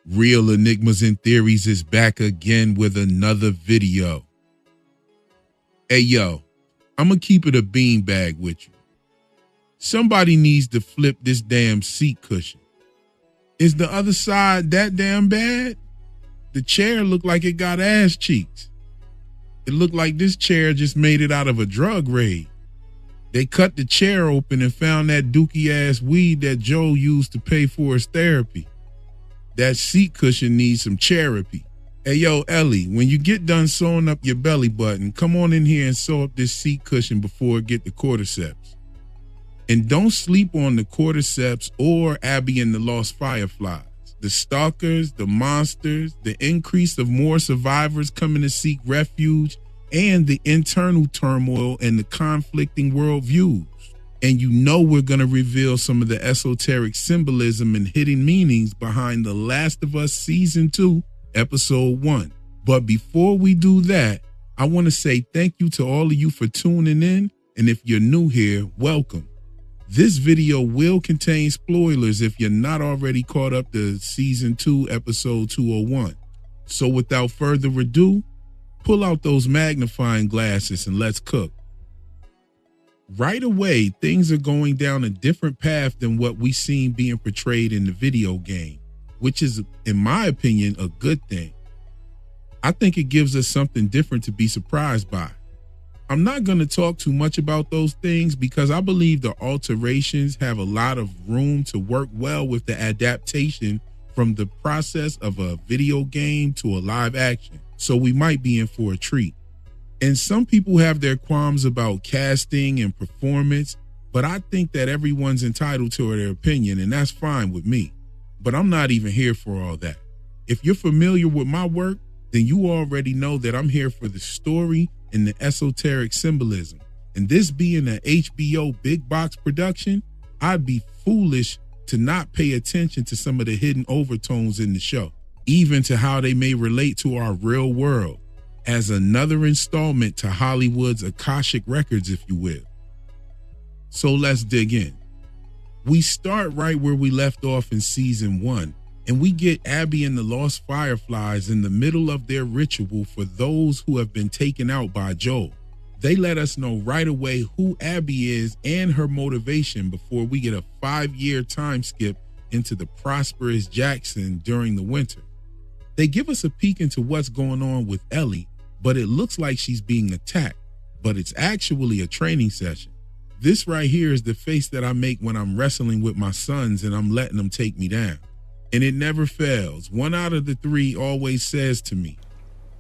Real Enigmas and Theories is back again with another video. Hey yo, I'm gonna keep it a beanbag with you. Somebody needs to flip this damn seat cushion. Is the other side that damn bad? The chair looked like it got ass cheeks. It looked like this chair just made it out of a drug raid. They cut the chair open and found that dookie ass weed that Joe used to pay for his therapy. That seat cushion needs some therapy. Hey yo, Ellie, when you get done sewing up your belly button, come on in here and sew up this seat cushion before it get the cordyceps. And don't sleep on the cordyceps or Abby and the Lost Fireflies. The stalkers, the monsters, the increase of more survivors coming to seek refuge, and the internal turmoil and the conflicting worldviews. And you know we're going to reveal some of the esoteric symbolism and hidden meanings behind The Last of Us Season 2, Episode 1. But before we do that, I want to say thank you to all of you for tuning in. And if you're new here, welcome. This video will contain spoilers if you're not already caught up to Season 2, Episode 201. So without further ado, pull out those magnifying glasses and let's cook. Right away, things are going down a different path than what we seen being portrayed in the video game, which is, in my opinion, a good thing. I think it gives us something different to be surprised by. I'm not going to talk too much about those things because I believe the alterations have a lot of room to work well with the adaptation from the process of a video game to a live action. So we might be in for a treat. And some people have their qualms about casting and performance, but I think that everyone's entitled to their opinion, and that's fine with me. But I'm not even here for all that. If you're familiar with my work, then you already know that I'm here for the story and the esoteric symbolism. And this being an HBO big box production, I'd be foolish to not pay attention to some of the hidden overtones in the show, even to how they may relate to our real world, as another installment to Hollywood's Akashic Records, if you will. So let's dig in. We start right where we left off in Season 1, and we get Abby and the Lost Fireflies in the middle of their ritual for those who have been taken out by Joel. They let us know right away who Abby is and her motivation before we get a 5-year time skip into the prosperous Jackson during the winter. They give us a peek into what's going on with Ellie, but it looks like she's being attacked, but it's actually a training session. This right here is the face that I make when I'm wrestling with my sons and I'm letting them take me down. And it never fails. 1 out of the 3 always says to me,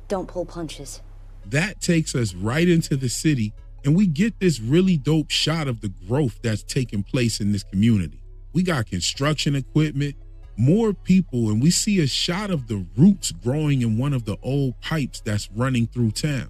"Don't pull punches." That takes us right into the city, and we get this really dope shot of the growth that's taking place in this community. We got construction equipment, more people, and we see a shot of the roots growing in one of the old pipes that's running through town.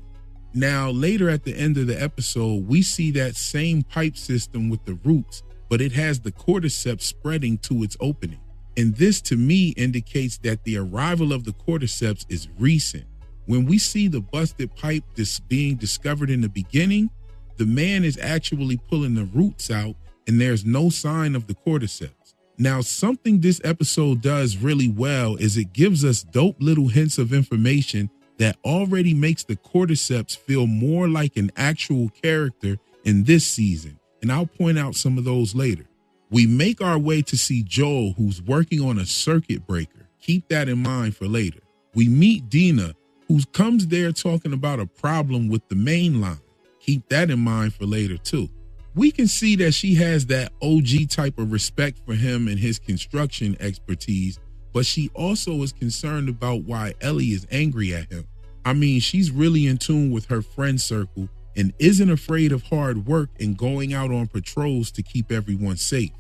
Now, later at the end of the episode, we see that same pipe system with the roots, but it has the cordyceps spreading to its opening. And this to me indicates that the arrival of the cordyceps is recent. When we see the busted pipe being discovered in the beginning, the man is actually pulling the roots out and there's no sign of the cordyceps. Now, something this episode does really well is it gives us dope little hints of information that already makes the cordyceps feel more like an actual character in this season, and I'll point out some of those later. We make our way to see Joel, who's working on a circuit breaker. Keep that in mind for later. We meet Dina, who comes there talking about a problem with the main line. Keep that in mind for later too. We can see that she has that OG type of respect for him and his construction expertise, but she also is concerned about why Ellie is angry at him. I mean, she's really in tune with her friend circle and isn't afraid of hard work and going out on patrols to keep everyone safe.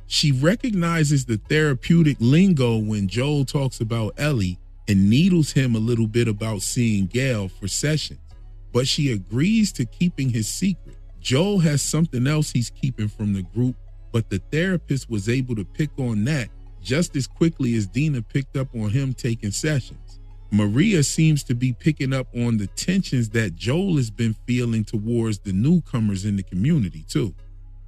She recognizes the therapeutic lingo when Joel talks about Ellie and needles him a little bit about seeing Gail for sessions, but she agrees to keeping his secret. Joel has something else he's keeping from the group, but the therapist was able to pick on that just as quickly as Dina picked up on him taking sessions. Maria seems to be picking up on the tensions that Joel has been feeling towards the newcomers in the community too.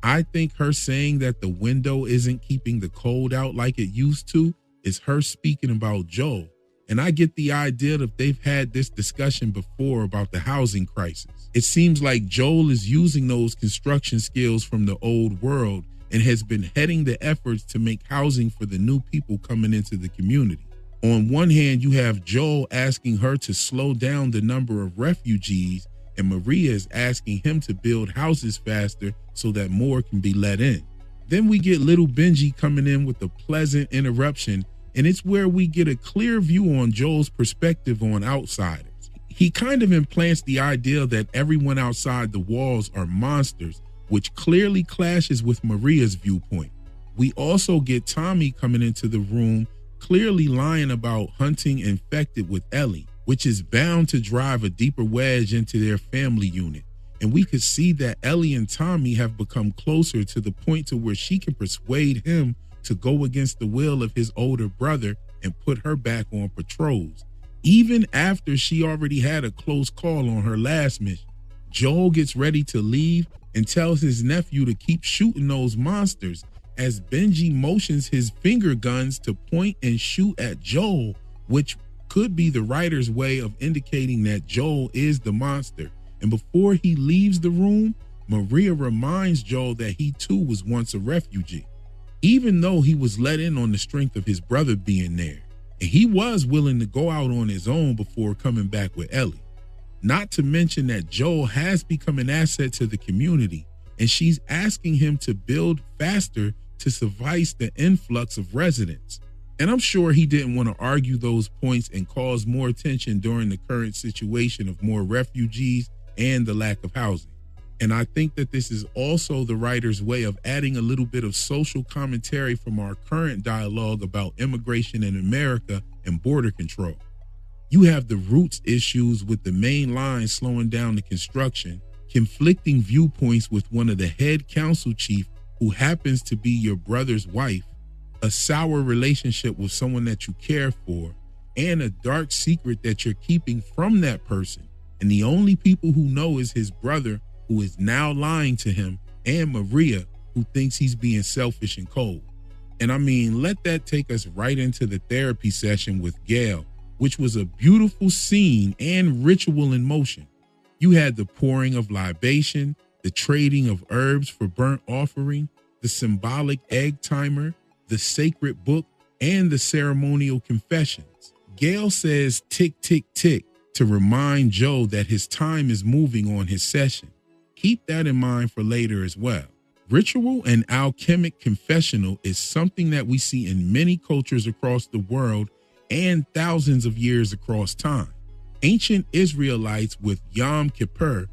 I think her saying that the window isn't keeping the cold out like it used to is her speaking about Joel. And I get the idea that they've had this discussion before about the housing crisis. It seems like Joel is using those construction skills from the old world and has been heading the efforts to make housing for the new people coming into the community. On one hand, you have Joel asking her to slow down the number of refugees, and Maria is asking him to build houses faster so that more can be let in. Then we get little Benji coming in with a pleasant interruption, and it's where we get a clear view on Joel's perspective on outsiders. He kind of implants the idea that everyone outside the walls are monsters, which clearly clashes with Maria's viewpoint. We also get Tommy coming into the room, clearly lying about hunting infected with Ellie, which is bound to drive a deeper wedge into their family unit. And we could see that Ellie and Tommy have become closer to the point to where she can persuade him to go against the will of his older brother and put her back on patrols, even after she already had a close call on her last mission. Joel gets ready to leave and tells his nephew to keep shooting those monsters as Benji motions his finger guns to point and shoot at Joel, which could be the writer's way of indicating that Joel is the monster. And before he leaves the room, Maria reminds Joel that he too was once a refugee, even though he was let in on the strength of his brother being there. And he was willing to go out on his own before coming back with Ellie. Not to mention that Joel has become an asset to the community, and she's asking him to build faster to suffice the influx of residents. And I'm sure he didn't want to argue those points and cause more attention during the current situation of more refugees and the lack of housing. And I think that this is also the writer's way of adding a little bit of social commentary from our current dialogue about immigration in America and border control. You have the roots issues with the main line slowing down the construction, conflicting viewpoints with one of the head council chief who happens to be your brother's wife, a sour relationship with someone that you care for, and a dark secret that you're keeping from that person. And the only people who know is his brother, who is now lying to him, and Maria, who thinks he's being selfish and cold. And I mean, let that take us right into the therapy session with Gail, which was a beautiful scene and ritual in motion. You had the pouring of libation, the trading of herbs for burnt offering, the symbolic egg timer, the sacred book, and the ceremonial confessions. Gail says tick, tick, tick to remind Joe that his time is moving on his session. Keep that in mind for later as well. Ritual and alchemic confessional is something that we see in many cultures across the world and thousands of years across time. Ancient Israelites with Yom Kippur,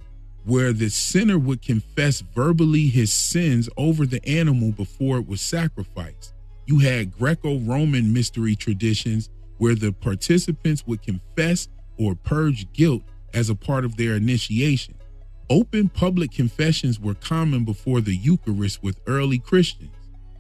where the sinner would confess verbally his sins over the animal before it was sacrificed. You had Greco-Roman mystery traditions where the participants would confess or purge guilt as a part of their initiation. Open public confessions were common before the Eucharist with early Christians.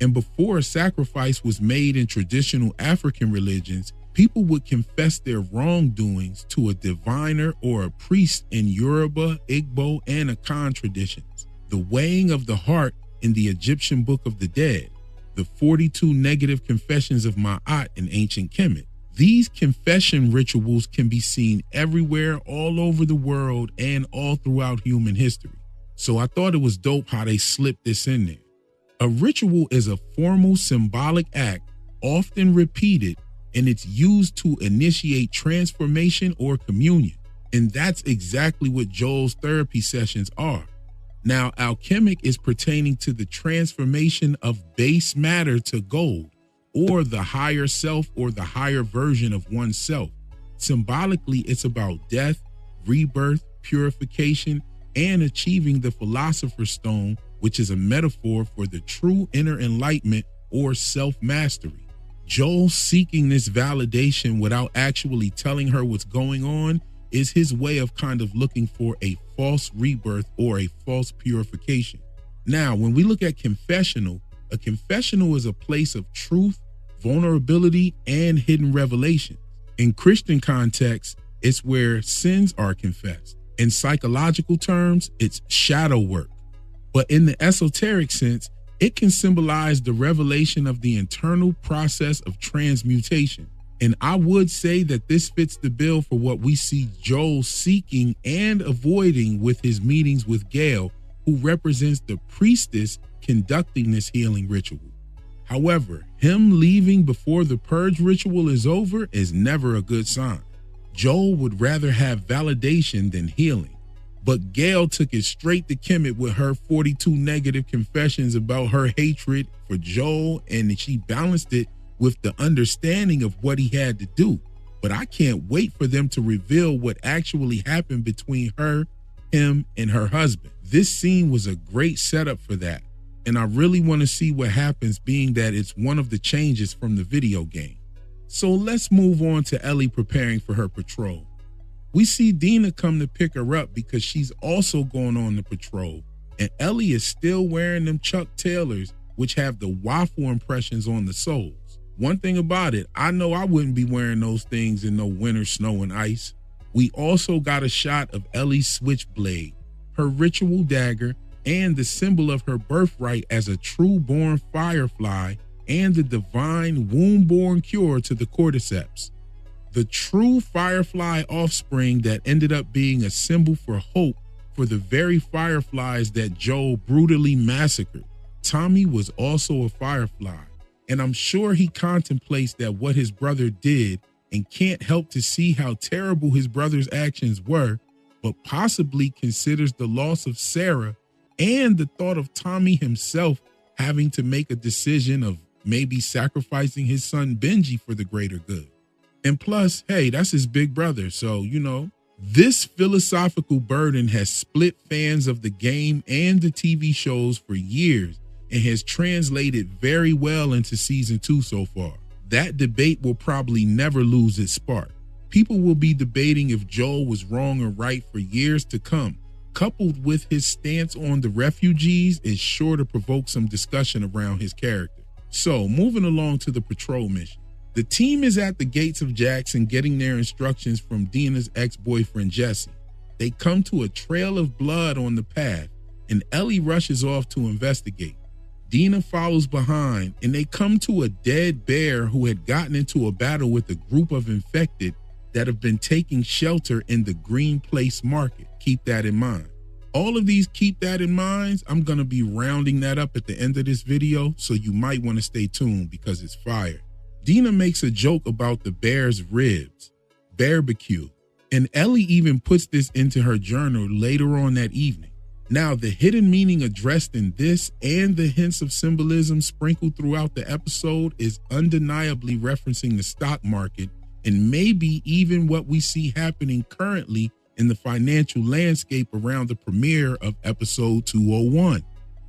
And before a sacrifice was made in traditional African religions, people would confess their wrongdoings to a diviner or a priest in Yoruba, Igbo, and Akan traditions. The weighing of the heart in the Egyptian Book of the Dead, the 42 negative confessions of Ma'at in ancient Kemet. These confession rituals can be seen everywhere, all over the world, and all throughout human history. So I thought it was dope how they slipped this in there. A ritual is a formal symbolic act, often repeated, and it's used to initiate transformation or communion. And that's exactly what Joel's therapy sessions are. Now, alchemic is pertaining to the transformation of base matter to gold, or the higher self or the higher version of oneself. Symbolically, it's about death, rebirth, purification, and achieving the Philosopher's Stone, which is a metaphor for the true inner enlightenment or self-mastery. Joel seeking this validation without actually telling her what's going on is his way of kind of looking for a false rebirth or a false purification. Now, when we look at confessional, a confessional is a place of truth, vulnerability, and hidden revelation. In Christian context, it's where sins are confessed. In psychological terms, it's shadow work. But in the esoteric sense, It can symbolize the revelation of the internal process of transmutation. And I would say that this fits the bill for what we see Joel seeking and avoiding with his meetings with Gale, who represents the priestess conducting this healing ritual. However, him leaving before the purge ritual is over is never a good sign. Joel would rather have validation than healing, but Gale took it straight to Kemet with her 42 negative confessions about her hatred for Joel, and she balanced it with the understanding of what he had to do. But I can't wait for them to reveal what actually happened between her, him, and her husband. This scene was a great setup for that, and I really want to see what happens, being that it's one of the changes from the video game. So let's move on to Ellie preparing for her patrol. We see Dina come to pick her up because she's also going on the patrol, and Ellie is still wearing them Chuck Taylors, which have the waffle impressions on the soles. One thing about it, I know I wouldn't be wearing those things in no winter, snow, and ice. We also got a shot of Ellie's switchblade, her ritual dagger, and the symbol of her birthright as a true-born firefly and the divine womb-born cure to the cordyceps. The true firefly offspring that ended up being a symbol for hope for the very fireflies that Joel brutally massacred. Tommy was also a firefly, and I'm sure he contemplates that what his brother did and can't help to see how terrible his brother's actions were, but possibly considers the loss of Sarah and the thought of Tommy himself having to make a decision of maybe sacrificing his son Benji for the greater good. And plus, hey, that's his big brother, so, this philosophical burden has split fans of the game and the TV shows for years and has translated very well into season 2 so far. That debate will probably never lose its spark. People will be debating if Joel was wrong or right for years to come. Coupled with his stance on the refugees is sure to provoke some discussion around his character. So, moving along to the patrol mission. The team is at the gates of Jackson getting their instructions from Dina's ex-boyfriend Jesse. They come to a trail of blood on the path, and Ellie rushes off to investigate. Dina follows behind, and they come to a dead bear who had gotten into a battle with a group of infected that have been taking shelter in the Green Place Market. Keep that in mind. All of these keep that in mind. I'm going to be rounding that up at the end of this video, so you might want to stay tuned because it's fire. Dina makes a joke about the bear's ribs, barbecue, and Ellie even puts this into her journal later on that evening. Now, the hidden meaning addressed in this and the hints of symbolism sprinkled throughout the episode is undeniably referencing the stock market and maybe even what we see happening currently in the financial landscape around the premiere of episode 201.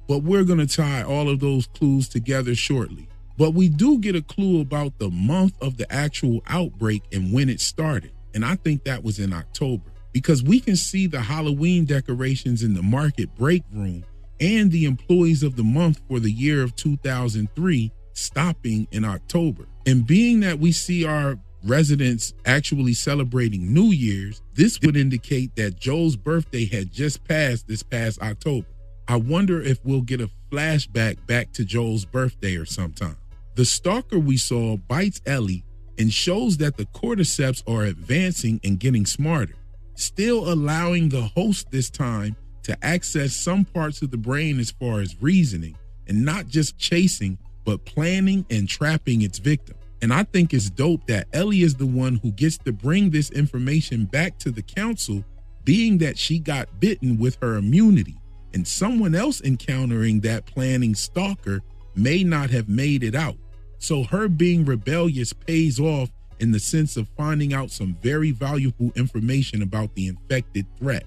But we're going to tie all of those clues together shortly. But we do get a clue about the month of the actual outbreak and when it started. And I think that was in October, because we can see the Halloween decorations in the market break room and the employees of the month for the year of 2003 stopping in October. And being that we see our residents actually celebrating New Year's, this would indicate that Joel's birthday had just passed this past October. I wonder if we'll get a flashback back to Joel's birthday or sometime. The stalker we saw bites Ellie and shows that the cordyceps are advancing and getting smarter, still allowing the host this time to access some parts of the brain as far as reasoning and not just chasing, but planning and trapping its victim. And I think it's dope that Ellie is the one who gets to bring this information back to the council, being that she got bitten with her immunity, and someone else encountering that planning stalker may not have made it out. So her being rebellious pays off in the sense of finding out some very valuable information about the infected threat.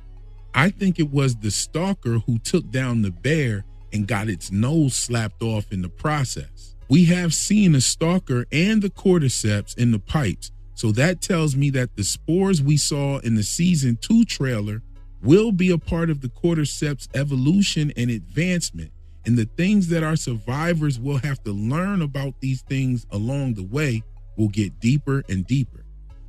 I think it was the stalker who took down the bear and got its nose slapped off in the process. We have seen a stalker and the cordyceps in the pipes, so that tells me that the spores we saw in the season 2 trailer will be a part of the cordyceps evolution and advancement, and the things that our survivors will have to learn about these things along the way will get deeper and deeper.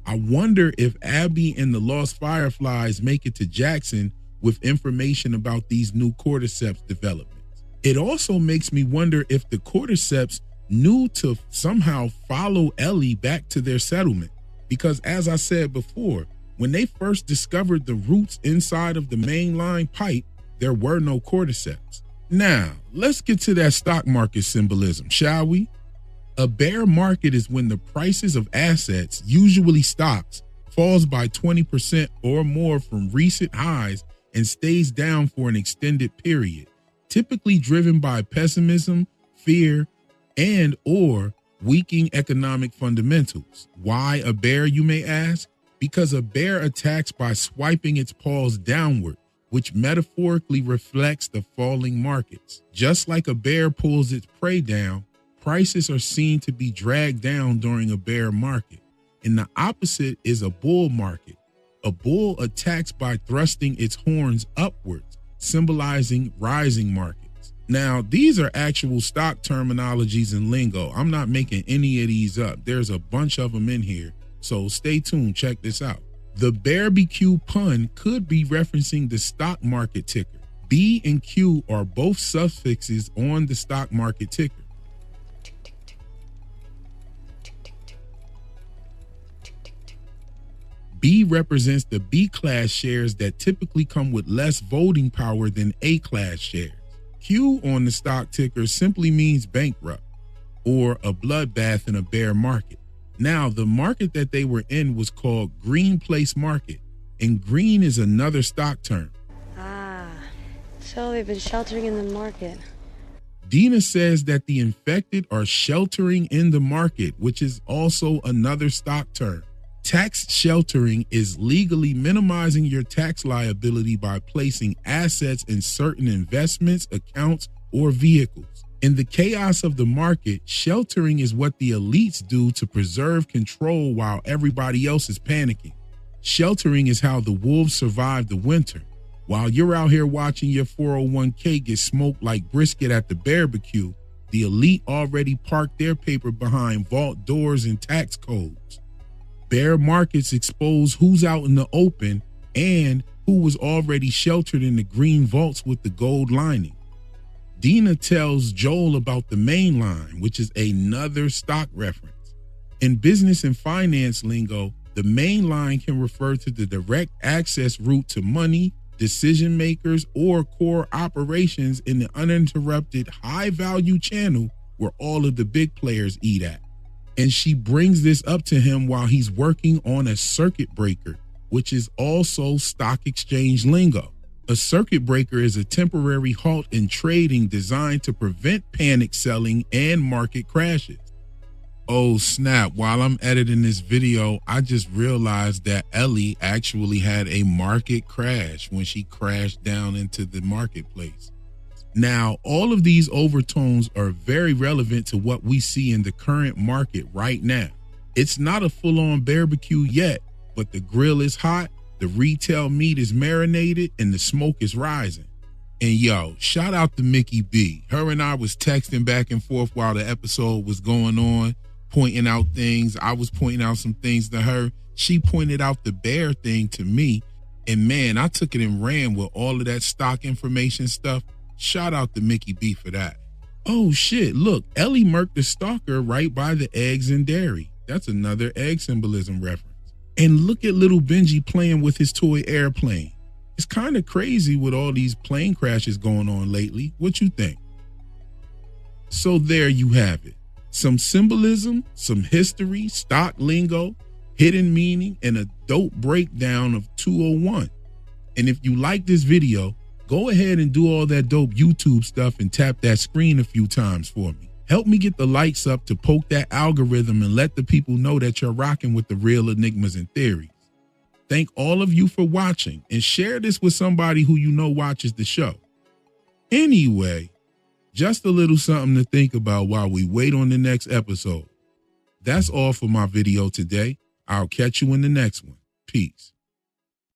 I wonder if Abby and the Lost Fireflies make it to Jackson with information about these new cordyceps developments. It also makes me wonder if the cordyceps knew to somehow follow Ellie back to their settlement. Because as I said before, when they first discovered the roots inside of the mainline pipe, there were no cordyceps. Now, let's get to that stock market symbolism, shall we? A bear market is when the prices of assets, usually stocks, falls by 20% or more from recent highs and stays down for an extended period, typically driven by pessimism, fear, and or weakening economic fundamentals. Why a bear, you may ask? Because a bear attacks by swiping its paws downward, which metaphorically reflects the falling markets. Just like a bear pulls its prey down, prices are seen to be dragged down during a bear market. And the opposite is a bull market. A bull attacks by thrusting its horns upwards, symbolizing rising markets. Now, these are actual stock terminologies and lingo. I'm not making any of these up. There's a bunch of them in here. So stay tuned. Check this out. The barbecue pun could be referencing the stock market ticker. B and Q are both suffixes on the stock market ticker. B represents the B-class shares that typically come with less voting power than A-class shares. Q on the stock ticker simply means bankrupt or a bloodbath in a bear market. Now, the market that they were in was called Green Place Market, and green is another stock term. So they've been sheltering in the market. Dina says that the infected are sheltering in the market, which is also another stock term. Tax sheltering is legally minimizing your tax liability by placing assets in certain investments, accounts, or vehicles. In the chaos of the market, sheltering is what the elites do to preserve control while everybody else is panicking. Sheltering is how the wolves survive the winter. While you're out here watching your 401k get smoked like brisket at the barbecue, the elite already parked their paper behind vault doors and tax codes. Bear markets expose who's out in the open and who was already sheltered in the green vaults with the gold lining. Dina tells Joel about the main line, which is another stock reference. In business and finance lingo, the main line can refer to the direct access route to money, decision makers, or core operations in the uninterrupted high-value channel where all of the big players eat at. And she brings this up to him while he's working on a circuit breaker, which is also stock exchange lingo. A circuit breaker is a temporary halt in trading designed to prevent panic selling and market crashes. Oh snap, while I'm editing this video, I just realized that Ellie actually had a market crash when she crashed down into the marketplace. Now, all of these overtones are very relevant to what we see in the current market right now. It's not a full-on barbecue yet, but the grill is hot, the retail meat is marinated, and the smoke is rising. And yo, shout out to Mickey B. Her and I was texting back and forth while the episode was going on, pointing out things. I was pointing out some things to her. She pointed out the bear thing to me. And man, I took it and ran with all of that stock information stuff. Shout out to Mickey B for that. Oh shit, look, Ellie murked the stalker right by the eggs and dairy. That's another egg symbolism reference. And look at little Benji playing with his toy airplane. It's kind of crazy with all these plane crashes going on lately. What you think? So there you have it. Some symbolism, some history, stock lingo, hidden meaning, and a dope breakdown of 201. And if you like this video, go ahead and do all that dope YouTube stuff and tap that screen a few times for me. Help me get the lights up to poke that algorithm and let the people know that you're rocking with the real enigmas and theories. Thank all of you for watching and share this with somebody who you know watches the show. Anyway, just a little something to think about while we wait on the next episode. That's all for my video today. I'll catch you in the next one. Peace.